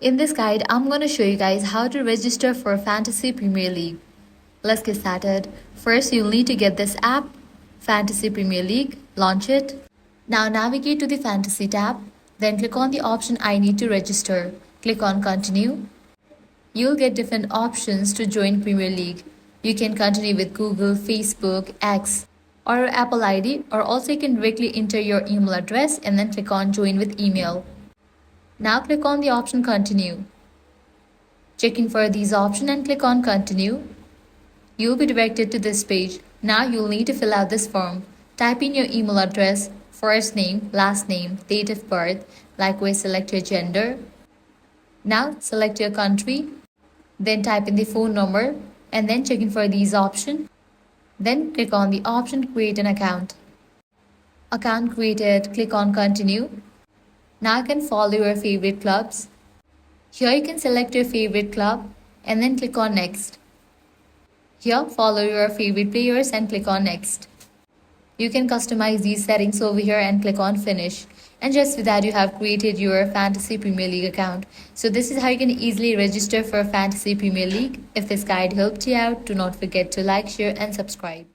In this guide, I'm going to show you guys how to register for Fantasy Premier League. Let's get started. First, you'll need to get this app, Fantasy Premier League, launch it. Now navigate to the Fantasy tab, then click on the option I need to register. Click on Continue. You'll get different options to join Premier League. You can continue with Google, Facebook, X, or your Apple ID, or also you can directly enter your email address and then click on Join with Email. Now click on the option Continue. Checking for these options and click on Continue. You'll be directed to this page. Now you'll need to fill out this form. Type in your email address, first name, last name, date of birth, likewise select your gender. Now select your country, then type in the phone number and then checking for these options. Then click on the option Create an account. Account created, click on Continue. Now you can follow your favorite clubs. Here you can select your favorite club and then click on Next. Here follow your favorite players and click on Next. You can customize these settings over here and click on Finish. And just with that, you have created your Fantasy Premier League account. So this is how you can easily register for Fantasy Premier League. If this guide helped you out, do not forget to like, share and subscribe.